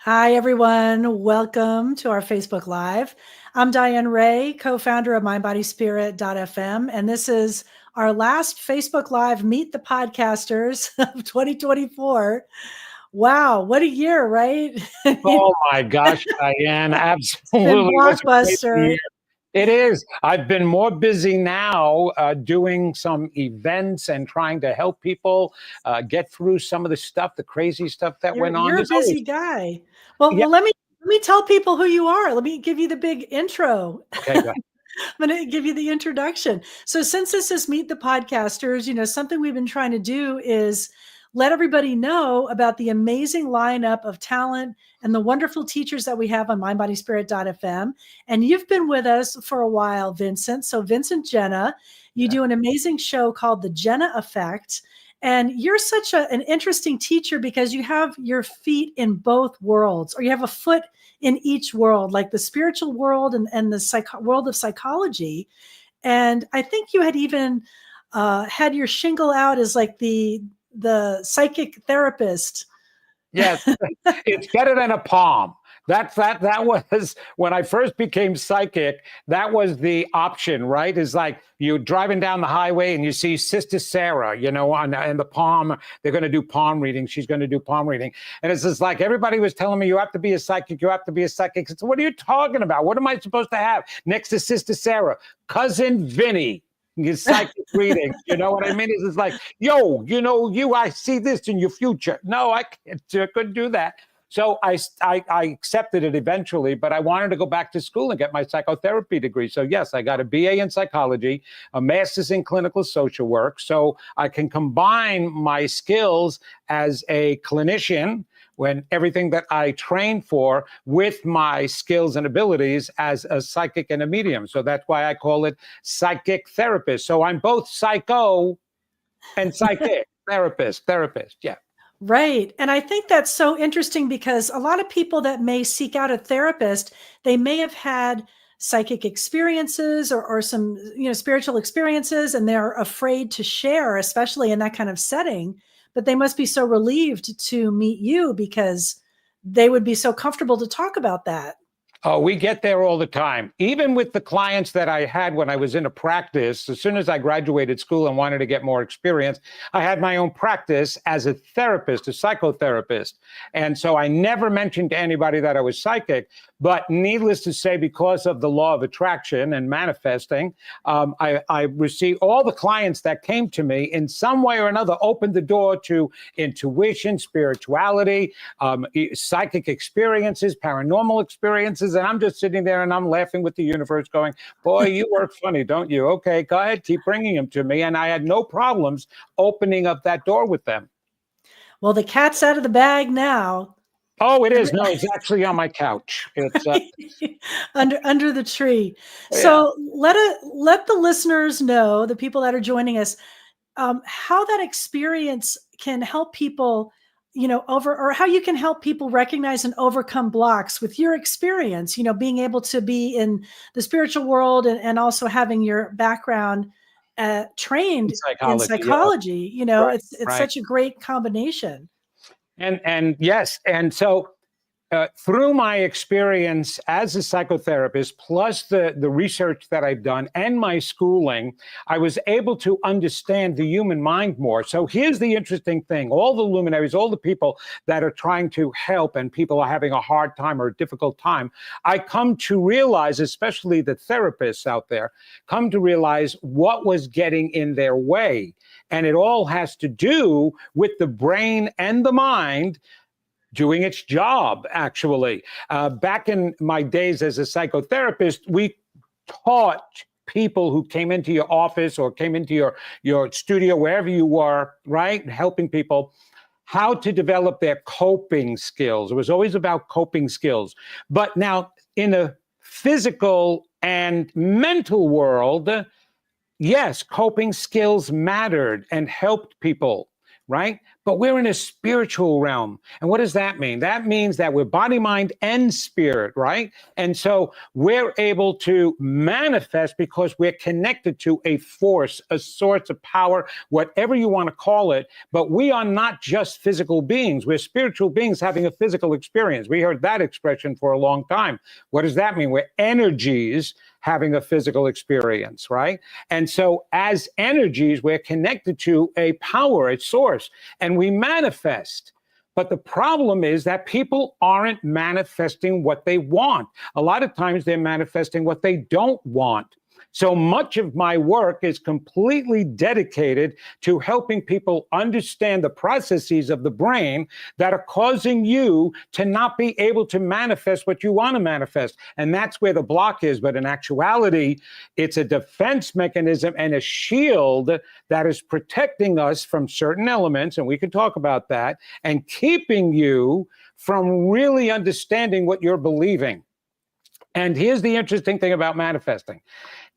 Hi, everyone. Welcome to our Facebook Live. I'm Diane Ray, co-founder of MindBodySpirit.fm, and this is our last Facebook Live Meet the Podcasters of 2024. Wow, what a year, right? Oh my gosh, Diane, It's been absolutely. What's a great blockbuster. year. It is. I've been more busy now doing some events and trying to help people get through some of the stuff, the crazy stuff that You're went on. you're a There's always, busy guy. Well, yeah, well, let me tell people who you are. Let me give you the big intro. okay, go ahead. I'm going to give you the introduction. So, since this is Meet the Podcasters, something we've been trying to do is let everybody know about the amazing lineup of talent and the wonderful teachers that we have on MindBodySpirit.fm. And you've been with us for a while, Vincent. So, Vincent Genna, you do an amazing show called the Genna Effect. And you're such an interesting teacher because you have your feet in both worlds, or you have a foot in each world, like the spiritual world and the world of psychology. And I think you had even had your shingle out as like the psychic therapist. Yes, it's better than a palm. That was when I first became psychic. That was the option, right? Is like you're driving down the highway and you see Sister Sarah, on the palm. They're going to do palm reading. She's going to do palm reading, and it's just like everybody was telling me, you have to be a psychic. You have to be a psychic. So what are you talking about? What am I supposed to have next to Sister Sarah? Cousin Vinny. His psychic reading, you know what I mean? It's like, yo, I see this in your future. No, I couldn't do that. So I accepted it eventually, but I wanted to go back to school and get my psychotherapy degree. So yes, I got a BA in psychology, a master's in clinical social work, so I can combine my skills as a clinician when everything that I trained for with my skills and abilities as a psychic and a medium. So that's why I call it psychic therapist. So I'm both psycho and psychic therapist, yeah. Right. And I think that's so interesting because a lot of people that may seek out a therapist, they may have had psychic experiences or some, spiritual experiences, and they're afraid to share, especially in that kind of setting. But they must be so relieved to meet you because they would be so comfortable to talk about that. Oh, we get there all the time. Even with the clients that I had when I was in a practice, as soon as I graduated school and wanted to get more experience, I had my own practice as a therapist, a psychotherapist. And so I never mentioned to anybody that I was psychic. But needless to say, because of the law of attraction and manifesting, I received all the clients that came to me in some way or another opened the door to intuition, spirituality, psychic experiences, paranormal experiences. And I'm just sitting there and I'm laughing with the universe going, boy, you work funny, don't you? Okay, go ahead, keep bringing them to me. And I had no problems opening up that door with them. Well, the cat's out of the bag now. Oh, it is. No, it's actually on my couch. It's under the tree. Yeah. So let the listeners know, the people that are joining us, how that experience can help people, or how you can help people recognize and overcome blocks with your experience, being able to be in the spiritual world and also having your background trained in psychology. Yeah. Right, it's such a great combination. And yes, and so through my experience as a psychotherapist, plus the research that I've done and my schooling, I was able to understand the human mind more. So here's the interesting thing. All the luminaries, all the people that are trying to help and people are having a hard time or a difficult time, I come to realize, especially the therapists out there, come to realize what was getting in their way. And it all has to do with the brain and the mind doing its job, actually. Back in my days as a psychotherapist, we taught people who came into your office or came into your studio, wherever you were, right, helping people, how to develop their coping skills. It was always about coping skills. But now in the physical and mental world, yes, coping skills mattered and helped people, right? but we're in a spiritual realm. And what does that mean? That means that we're body, mind, and spirit, right? And so we're able to manifest because we're connected to a force, a source of power, whatever you want to call it. But we are not just physical beings. We're spiritual beings having a physical experience. We heard that expression for a long time. What does that mean? We're energies having a physical experience, right? And so as energies, we're connected to a power, a source, and we manifest. But the problem is that people aren't manifesting what they want. A lot of times they're manifesting what they don't want. So much of my work is completely dedicated to helping people understand the processes of the brain that are causing you to not be able to manifest what you want to manifest. And that's where the block is. But in actuality, it's a defense mechanism and a shield that is protecting us from certain elements, and we can talk about that, and keeping you from really understanding what you're believing. And here's the interesting thing about manifesting.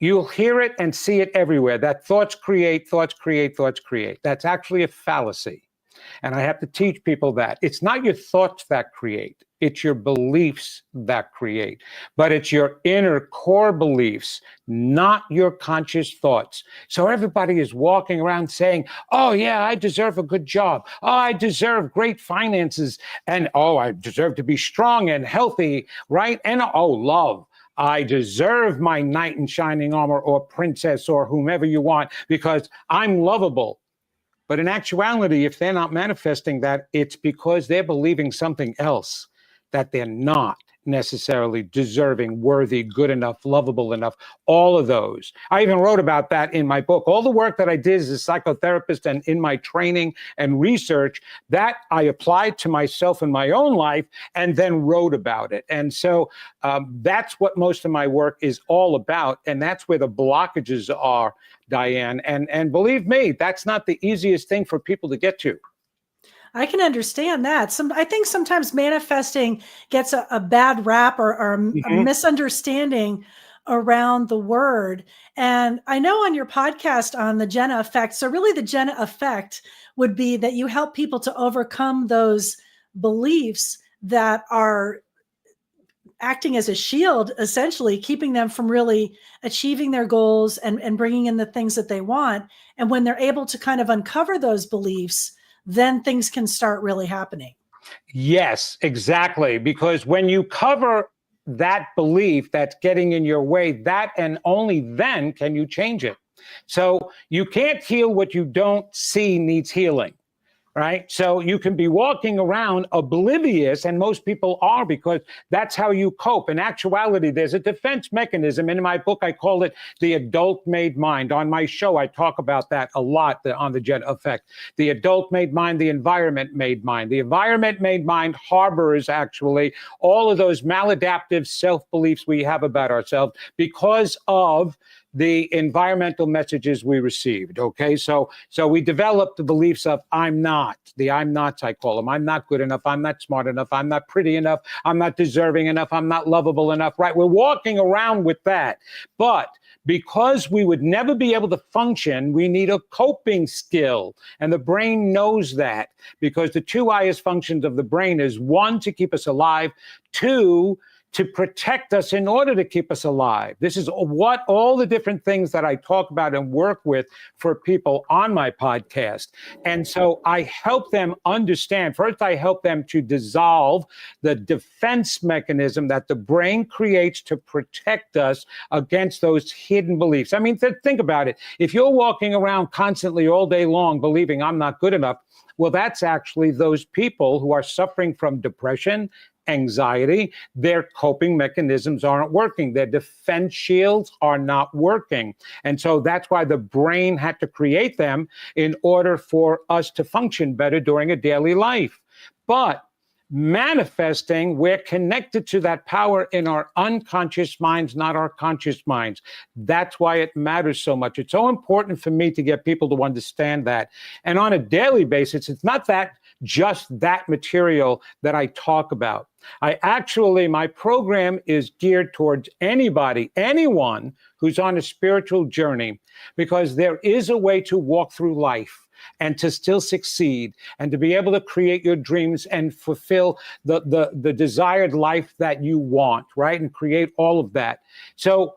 You'll hear it and see it everywhere, that thoughts create, thoughts create, thoughts create. That's actually a fallacy. And I have to teach people that. It's not your thoughts that create. It's your beliefs that create. But it's your inner core beliefs, not your conscious thoughts. So everybody is walking around saying, oh, yeah, I deserve a good job. Oh, I deserve great finances. And, oh, I deserve to be strong and healthy, right? And, oh, love. I deserve my knight in shining armor or princess or whomever you want because I'm lovable. But in actuality, if they're not manifesting that, it's because they're believing something else, that they're not necessarily deserving, worthy, good enough, lovable enough, all of those. I even wrote about that in my book. All the work that I did as a psychotherapist and in my training and research, that I applied to myself in my own life and then wrote about it. And so that's what most of my work is all about. And that's where the blockages are, Diane. And believe me, that's not the easiest thing for people to get to. I can understand that. I think sometimes manifesting gets a bad rap or a misunderstanding around the word. And I know on your podcast on the Genna Effect, so really the Genna Effect would be that you help people to overcome those beliefs that are acting as a shield, essentially keeping them from really achieving their goals and bringing in the things that they want. And when they're able to kind of uncover those beliefs, then things can start really happening. Yes, exactly. Because when you cover that belief that's getting in your way, that and only then can you change it. So you can't heal what you don't see needs healing. Right? So you can be walking around oblivious, and most people are, because that's how you cope. In actuality, there's a defense mechanism. In my book, I call it the adult-made mind. On my show, I talk about that a lot on the Genna Effect. The adult-made mind, the environment-made mind. The environment-made mind harbors, actually, all of those maladaptive self-beliefs we have about ourselves because of the environmental messages we received. Okay, so we developed the beliefs of I'm not, the I'm nots, I call them. I'm not good enough. I'm not smart enough. I'm not pretty enough. I'm not deserving enough. I'm not lovable enough. Right? We're walking around with that. But because we would never be able to function, we need a coping skill. And the brain knows that, because the two highest functions of the brain is, one, to keep us alive, two, to protect us in order to keep us alive. This is what all the different things that I talk about and work with for people on my podcast. And so I help them understand. First, I help them to dissolve the defense mechanism that the brain creates to protect us against those hidden beliefs. I mean, think about it. If you're walking around constantly all day long believing I'm not good enough, well, that's actually those people who are suffering from depression, anxiety. Their coping mechanisms aren't working. Their defense shields are not working. And so that's why the brain had to create them in order for us to function better during a daily life. But manifesting, we're connected to that power in our unconscious minds, not our conscious minds. That's why it matters so much. It's so important for me to get people to understand that. And on a daily basis, it's not that just that material that I talk about. My program is geared towards anybody, anyone who's on a spiritual journey, because there is a way to walk through life. and to still succeed and to be able to create your dreams and fulfill the desired life that you want, right? And create all of that. So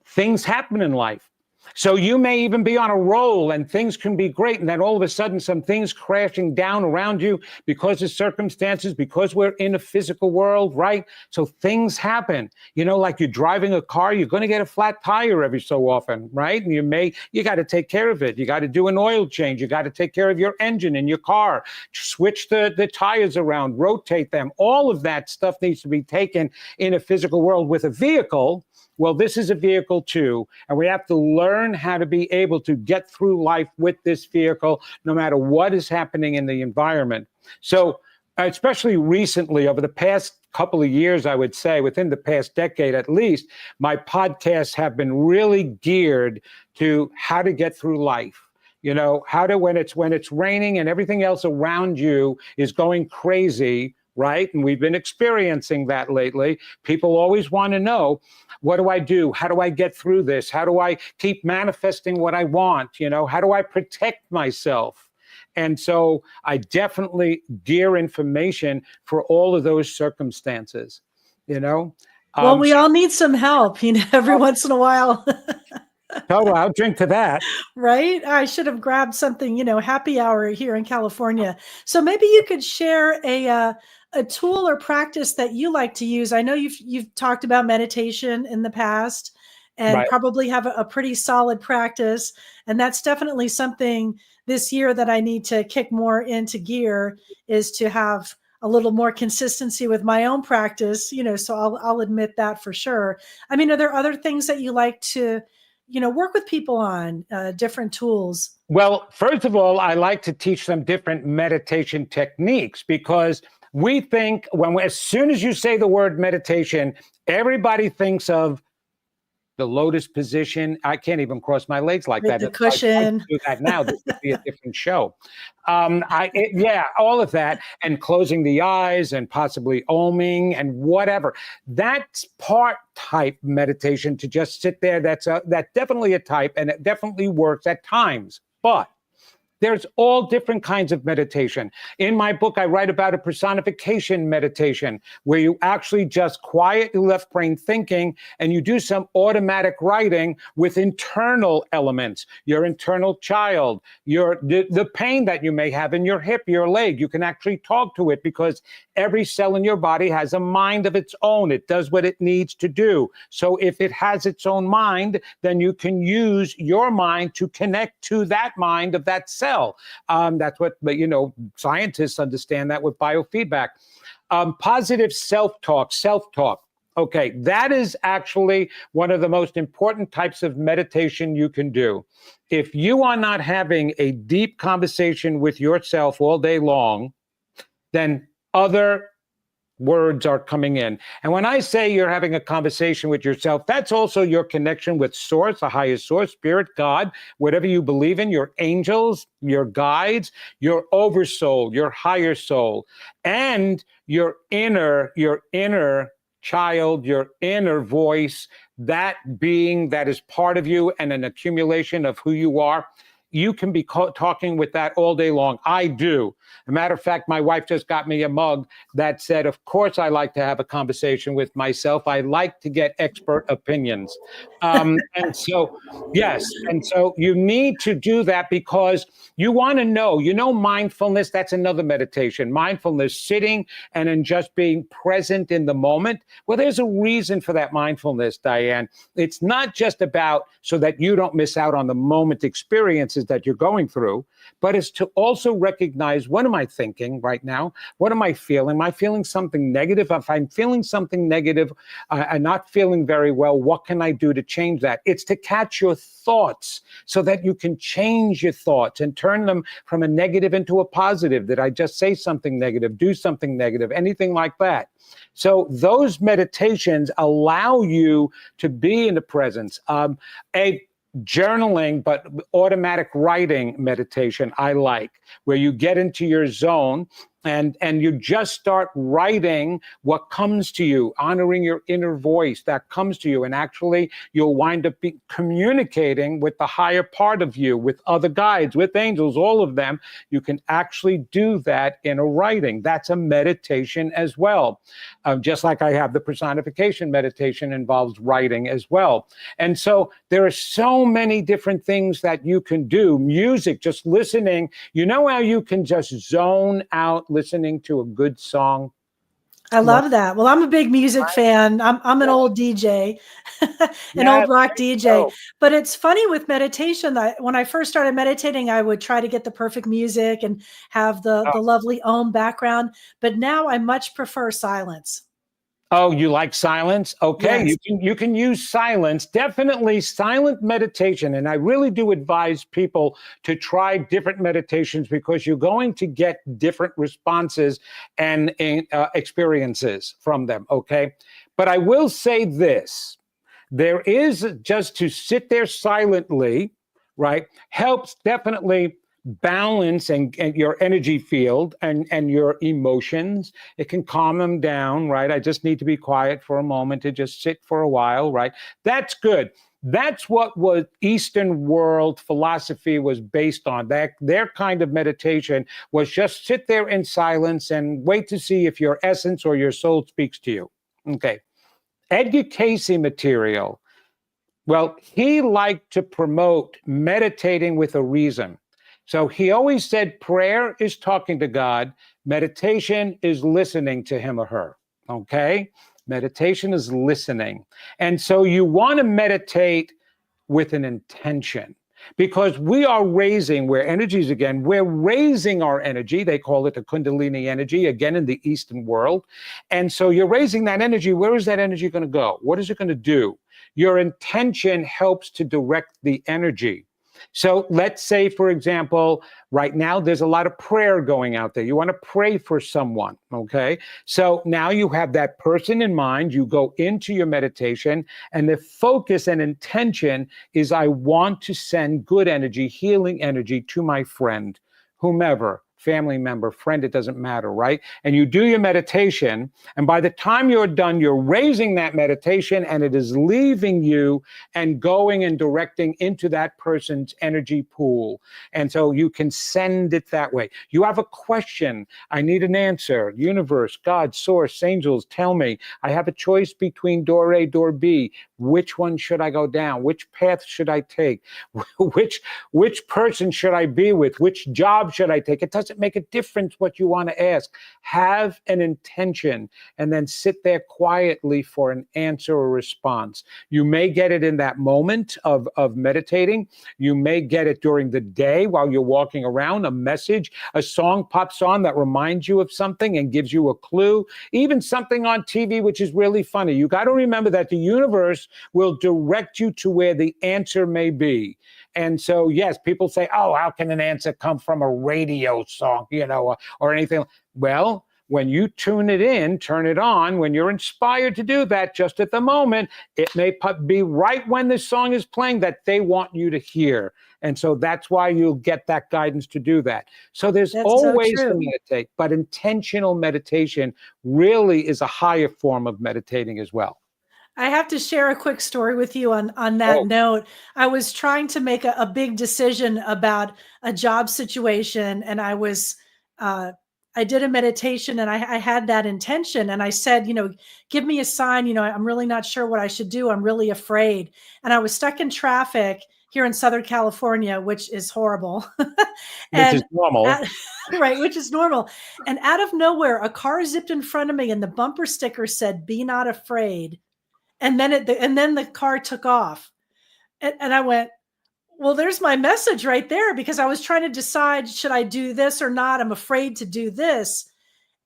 things happen in life. So you may even be on a roll and things can be great. And then all of a sudden, some things crashing down around you because of circumstances, because we're in a physical world, right? So things happen, like you're driving a car, you're going to get a flat tire every so often, right? And you got to take care of it. You got to do an oil change. You got to take care of your engine in your car, switch the tires around, rotate them. All of that stuff needs to be taken in a physical world. With a vehicle, well, this is a vehicle too, and we have to learn how to be able to get through life with this vehicle, no matter what is happening in the environment. So, especially recently, over the past couple of years, I would say, within the past decade at least, my podcasts have been really geared to how to get through life. How to, when it's raining and everything else around you is going crazy, right? And we've been experiencing that lately. People always want to know, what do I do? How do I get through this? How do I keep manifesting what I want? How do I protect myself? And so I definitely gear information for all of those circumstances, Well, we all need some help, every once in a while. Total, I'll drink to that. Right? I should have grabbed something, happy hour here in California. So maybe you could share a tool or practice that you like to use. I know you've talked about meditation in the past and Right. probably have a pretty solid practice. And that's definitely something this year that I need to kick more into gear, is to have a little more consistency with my own practice, so I'll admit that for sure. I mean, are there other things that you like to work with people on, different tools? Well, first of all, I like to teach them different meditation techniques, because we think as soon as you say the word meditation, everybody thinks of the lotus position. I can't even cross my legs like that. The cushion. I do that now. This would be a different show. All of that, and closing the eyes and possibly oming and whatever. That's part type meditation, to just sit there. That's definitely a type, and it definitely works at times. But there's all different kinds of meditation. In my book, I write about a personification meditation, where you actually just quiet your left brain thinking and you do some automatic writing with internal elements, your internal child, the pain that you may have in your hip, your leg. You can actually talk to it, because every cell in your body has a mind of its own. It does what it needs to do. So if it has its own mind, then you can use your mind to connect to that mind of that cell. That's what, scientists understand that with biofeedback. Positive self-talk. Okay, that is actually one of the most important types of meditation you can do. If you are not having a deep conversation with yourself all day long, then other words are coming in. And when I say you're having a conversation with yourself, that's also your connection with source, the highest source, spirit, God, whatever you believe in, your angels, your guides, your oversoul, your higher soul, and your inner child, your inner voice, that being that is part of you and an accumulation of who you are. You can be talking with that all day long. I do. As a matter of fact, my wife just got me a mug that said, of course, I like to have a conversation with myself. I like to get expert opinions. And so, yes. And so you need to do that, because you want to know, mindfulness, that's another meditation. Mindfulness, sitting and then just being present in the moment. Well, there's a reason for that mindfulness, Diane. It's not just about so that you don't miss out on the moment experiences that you're going through, but it's to also recognize, what am I thinking right now? What am I feeling? Am I feeling something negative? If I'm feeling something negative and not feeling very well, what can I do to change that? It's to catch your thoughts so that you can change your thoughts and turn them from a negative into a positive. Did I just say something negative, do something negative, anything like that? So those meditations allow you to be in the presence. A journaling, but automatic writing meditation I like, where you get into your zone and you just start writing what comes to you, honoring your inner voice that comes to you, and actually you'll wind up communicating with the higher part of you, with other guides, with angels, all of them. You can actually do that in a writing. That's a meditation as well. Just like I have the personification meditation involves writing as well. And so there are so many different things that you can do. Music, just listening. You know how you can just zone out listening to a good song? I love that. Well, I'm a big music fan. I'm an old DJ, an old rock DJ. But it's funny with meditation that when I first started meditating, I would try to get the perfect music and have the lovely Om background. But now I much prefer silence. Oh, you like silence? Okay, Yes. you can use silence. Definitely silent meditation. And I really do advise people to try different meditations because you're going to get different responses and experiences from them. Okay. But I will say this, there is just to sit there silently, right? Helps definitely balance and your energy field and your emotions. It can calm them down, right? I just need to be quiet for a moment to just sit for a while, right? That's good. That's what was Eastern world philosophy was based on. That their kind of meditation was just sit there in silence and wait to see if your essence or your soul speaks to you. Okay. Edgar Cayce material. Well, he liked to promote meditating with a reason. So he always said prayer is talking to God, meditation is listening to him or her. Okay? Meditation is listening. And so you want to meditate with an intention because we are raising, where energies again, we're raising our energy. They call it the Kundalini energy, again, in the Eastern world. And so you're raising that energy. Where is that energy going to go? What is it going to do? Your intention helps to direct the energy. So let's say, for example, right now there's a lot of prayer going out there. You want to pray for someone, okay? So now you have that person in mind. You go into your meditation, and the focus and intention is I want to send good energy, healing energy to my friend, whomever, family member, friend, it doesn't matter, right? And you do your meditation, and by the time you're done, you're raising that meditation and it is leaving you and going and directing into that person's energy pool. And so you can send it that way. You have a question, I need an answer. Universe, God, source, angels, tell me. I have a choice between door A, door B. Which one should I go down? Which path should I take? Which person should I be with? Which job should I take? It doesn't make a difference what you want to ask. Have an intention and then sit there quietly for an answer or response. You may get it in that moment of meditating. You may get it during the day while you're walking around, a message, a song pops on that reminds you of something and gives you a clue, even something on TV, which is really funny. You got to remember that the universe will direct you to where the answer may be. And so, yes, people say, oh, how can an answer come from a radio song, or anything? Well, when you tune it in, turn it on, when you're inspired to do that, just at the moment, it may be right when the song is playing that they want you to hear. And so that's why you'll get that guidance to do that. So there's always to meditate, but intentional meditation really is a higher form of meditating as well. I have to share a quick story with you on that note. I was trying to make a big decision about a job situation, and I did a meditation, and I had that intention, and I said, give me a sign. I'm really not sure what I should do. I'm really afraid. And I was stuck in traffic here in Southern California, which is horrible. Which is normal. Right, which is normal. And out of nowhere, a car zipped in front of me, and the bumper sticker said, "Be not afraid." And then the car took off. And I went, well, there's my message right there, because I was trying to decide, should I do this or not? I'm afraid to do this.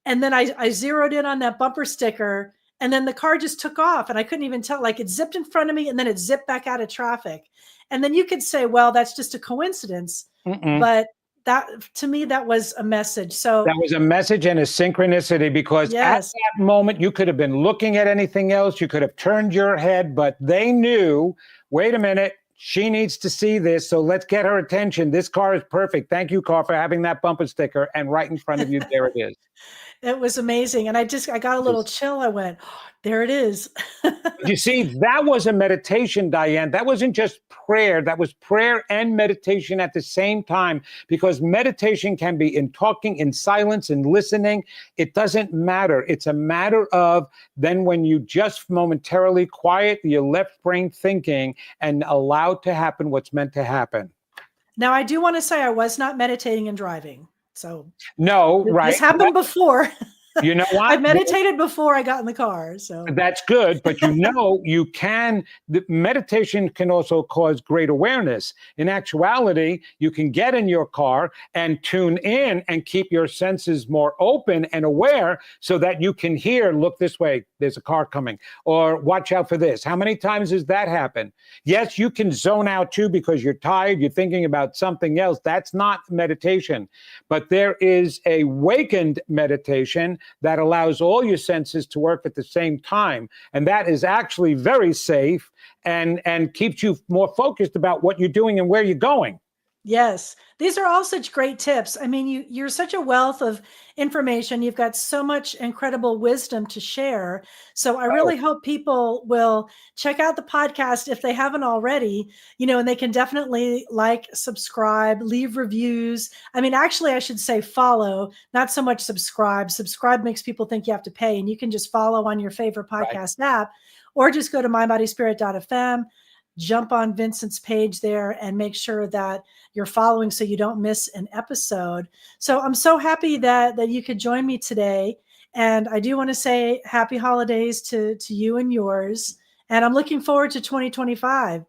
And then I zeroed in on that bumper sticker, and then the car just took off, and I couldn't even tell. Like, it zipped in front of me and then it zipped back out of traffic. And then you could say, well, that's just a coincidence. But that, to me, that was a message. So that was a message and a synchronicity, because at that moment you could have been looking at anything else. You could have turned your head, but they knew, wait a minute, she needs to see this, so let's get her attention. This car is perfect. Thank you, car, for having that bumper sticker. And right in front of you, there it is. It was amazing. And I got a little chill. I went, oh, there it is. You see, that was a meditation, Diane. That wasn't just prayer. That was prayer and meditation at the same time, because meditation can be in talking, in silence, in listening. It doesn't matter. It's a matter of then when you just momentarily quiet your left brain thinking and allow to happen what's meant to happen. Now, I do want to say I was not meditating and driving. So no, right. This happened before. You know what? I meditated before I got in the car. So that's good. But you can, the meditation can also cause great awareness. In actuality, you can get in your car and tune in and keep your senses more open and aware so that you can hear, look this way, there's a car coming, or watch out for this. How many times has that happened? Yes, you can zone out too because you're tired, you're thinking about something else. That's not meditation. But there is a awakened meditation that allows all your senses to work at the same time. And that is actually very safe and keeps you more focused about what you're doing and where you're going. Yes, these are all such great tips. I mean, you're such a wealth of information. You've got so much incredible wisdom to share. So I really hope people will check out the podcast if they haven't already, and they can definitely subscribe, leave reviews. I mean, actually, I should say follow, not so much subscribe. Subscribe makes people think you have to pay, and you can just follow on your favorite podcast app, or just go to mybodyspirit.fm. Jump on Vincent's page there and make sure that you're following so you don't miss an episode. So I'm so happy that you could join me today. And I do want to say happy holidays to you and yours. And I'm looking forward to 2025.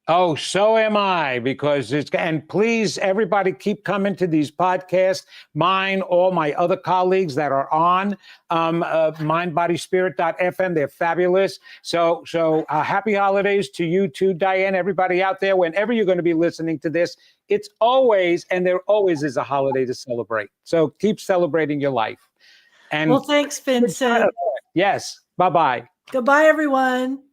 Oh, so am I, because and please, everybody keep coming to these podcasts. Mine, all my other colleagues that are on mindbodyspirit.fm, they're fabulous. So happy holidays to you too, Diane, everybody out there, whenever you're going to be listening to this. It's always, and there always is a holiday to celebrate. So keep celebrating your life. And well, thanks, Vincent. Yes. Bye-bye. Goodbye, everyone.